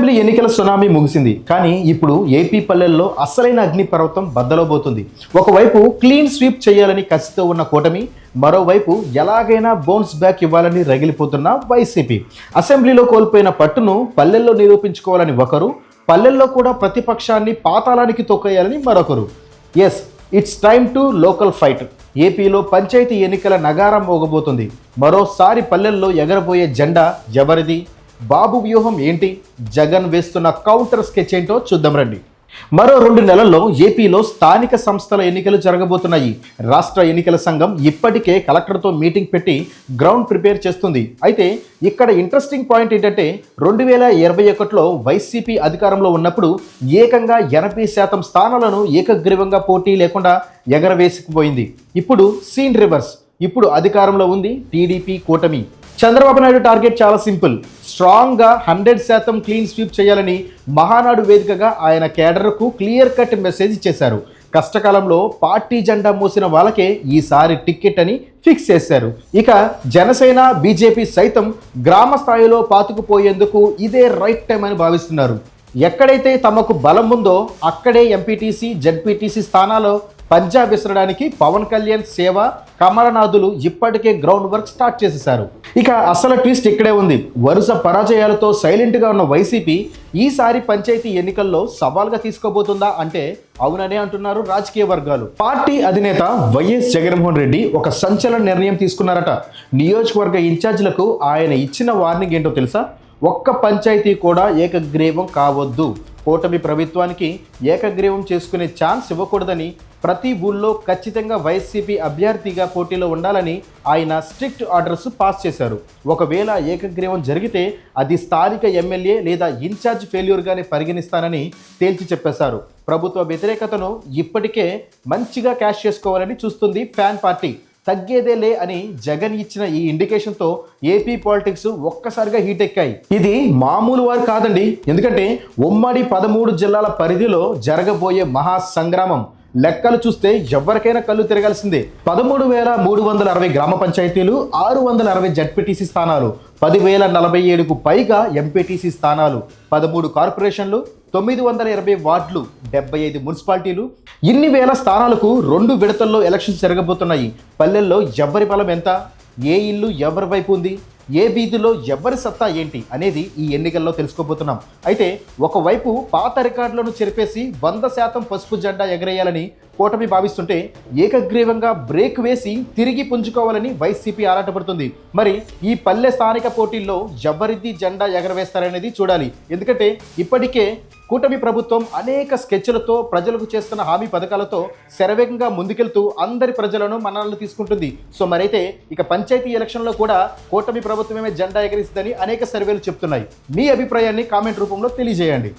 Assembly ఎన్నికల tsunami ముగిసింది, కానీ ఇప్పుడు ఏపీ పల్లెల్లో అసలైన అగ్నిపర్వతం బద్దలబోతుంది. ఒకవైపు క్లీన్ స్వీప్ చేయాలని కసితో ఉన్న కూటమి, మరోవైపు ఎలాగైనా బౌన్స్ బ్యాక్ ఇవ్వాలని రగిలిపోతున్న వైసీపీ. అసెంబ్లీలో కోల్పోయిన పట్టును పల్లెల్లో నిరూపించుకోవాలని ఒకరు, పల్లెల్లో కూడా ప్రతిపక్షాన్ని పాతాళానికి తొక్కేయాలని మరొకరు. Yes, it's time to local fight. ఏపీలో పంచాయతీ ఎన్నికల నగారం మోగబోతుంది. మరోసారి పల్లెల్లో ఎగరబోయే జెండా ఎవరిది? బాబు వ్యూహం ఏంటి? జగన్ వేస్తున్న కౌంటర్ స్కెచ్ ఏంటో చూద్దాం రండి. మరో 2 నెలల్లో ఏపీలో స్థానిక సంస్థల ఎన్నికలు జరగబోతున్నాయి. రాష్ట్ర ఎన్నికల సంఘం ఇప్పటికే కలెక్టర్తో మీటింగ్ పెట్టి గ్రౌండ్ ప్రిపేర్ చేస్తుంది. అయితే ఇక్కడ ఇంట్రెస్టింగ్ పాయింట్ ఏంటంటే 2021లో వైసీపీ అధికారంలో ఉన్నప్పుడు ఏకంగా 80% స్థానాలను ఏకగ్రీవంగా పోటీ లేకుండా ఎగరవేసుకుపోయింది. ఇప్పుడు సీన్ రివర్స్. ఇప్పుడు అధికారంలో ఉంది టీడీపీ కూటమి. చంద్రబాబు నాయుడు టార్గెట్ చాలా సింపుల్. స్ట్రాంగ్గా 100% క్లీన్ స్వీప్ చేయాలని మహానాడు వేదికగా ఆయన కేడర్కు క్లియర్ కట్ మెసేజ్ ఇచ్చేశారు. కష్టకాలంలో పార్టీ జెండా మోసిన వాళ్ళకే ఈసారి టికెట్ అని ఫిక్స్ చేశారు. ఇక జనసేన, బీజేపీ సైతం గ్రామ స్థాయిలో పాతుకుపోయేందుకు ఇదే రైట్ టైం అని భావిస్తున్నారు. ఎక్కడైతే తమకు బలం ఉందో అక్కడే ఎంపీటీసీ, జడ్పీటీసీ స్థానాల్లో పంజా విసరడానికి పవన్ కళ్యాణ్, సేవ, కమలనాథులు ఇప్పటికే గ్రౌండ్ వర్క్ స్టార్ట్ చేసేశారు. ఇక అసలు ట్విస్ట్ ఇక్కడే ఉంది. వరుస పరాజయాలతో సైలెంట్గా ఉన్న వైసీపీ ఈసారి పంచాయతీ ఎన్నికల్లో సవాల్గా తీసుకోబోతుందా అంటే అవుననే అంటున్నారు రాజకీయ వర్గాలు. పార్టీ అధినేత వైఎస్ జగన్మోహన్ రెడ్డి ఒక సంచలన నిర్ణయం తీసుకున్నారట. నియోజకవర్గ ఇన్ఛార్జీలకు ఆయన ఇచ్చిన వార్నింగ్ ఏంటో తెలుసా? ఒక్క పంచాయతీ కూడా ఏకగ్రీవం కావద్దు. కూటమి ప్రభుత్వానికి ఏకగ్రీవం చేసుకునే ఛాన్స్ ఇవ్వకూడదని, ప్రతి ఊళ్ళో ఖచ్చితంగా వైసీపీ అభ్యర్థిగా పోటీలో ఉండాలని ఆయన స్ట్రిక్ట్ ఆర్డర్స్ పాస్ చేశారు. ఒకవేళ ఏకగ్రీవం జరిగితే అది స్థానిక ఎమ్మెల్యే లేదా ఇన్ఛార్జ్ ఫెయిల్యూర్గానే పరిగణిస్తానని తేల్చి చెప్పేశారు. ప్రభుత్వ వ్యతిరేకతను ఇప్పటికే మంచిగా క్యాష్ చేసుకోవాలని చూస్తుంది ఫ్యాన్ పార్టీ. తగ్గేదేలే అని జగన్ ఇచ్చిన ఈ ఇండికేషన్తో ఏపీ పాలిటిక్స్ ఒక్కసారిగా హీట్ ఎక్కాయి. ఇది మామూలు వారు కాదండి. ఎందుకంటే ఉమ్మడి 13 జిల్లాల పరిధిలో జరగబోయే మహా సంగ్రామం. లెక్కలు చూస్తే ఎవరికైనా కళ్ళు తిరగాల్సిందే. 13,360 గ్రామ పంచాయతీలు, 660 జడ్పీటీసీ స్థానాలు, 10,047కు పైగా ఎంపీటీసీ స్థానాలు, 13 కార్పొరేషన్లు, 920 వార్డులు, 75 మున్సిపాలిటీలు. ఇన్ని వేల స్థానాలకు 2 విడతల్లో ఎలక్షన్స్ జరగబోతున్నాయి. పల్లెల్లో ఎవరి బలం ఎంత, ఏ ఇల్లు ఎవరి వైపు ఉంది, ఏ వీధిలో ఎవరి సత్తా ఏంటి అనేది ఈ ఎన్నికల్లో తెలుసుకోబోతున్నాం. అయితే ఒకవైపు పాత రికార్డులను చెరిపేసి 100% పసుపు జెండా ఎగరేయాలని కూటమి భావిస్తుంటే, ఏకగ్రీవంగా బ్రేక్ వేసి తిరిగి పుంజుకోవాలని వైసీపీ ఆరాటపడుతుంది. మరి ఈ పల్లె స్థానిక పోటీల్లో ఎవరిది జెండా ఎగరవేస్తారనేది చూడాలి. ఎందుకంటే ఇప్పటికే కూటమి ప్రభుత్వం అనేక స్కెచ్లతో, ప్రజలకు చేస్తున్న హామీ పథకాలతో శరవేగంగా ముందుకెళ్తూ అందరి ప్రజలను మన్ననలు తీసుకుంటుంది. సో మరైతే ఇక పంచాయతీ ఎలక్షన్లో కూడా కూటమి ప్రభుత్వమే జెండా ఎగరిస్తుందని అనేక సర్వేలు చెప్తున్నాయి. మీ అభిప్రాయాన్ని కామెంట్ రూపంలో తెలియజేయండి.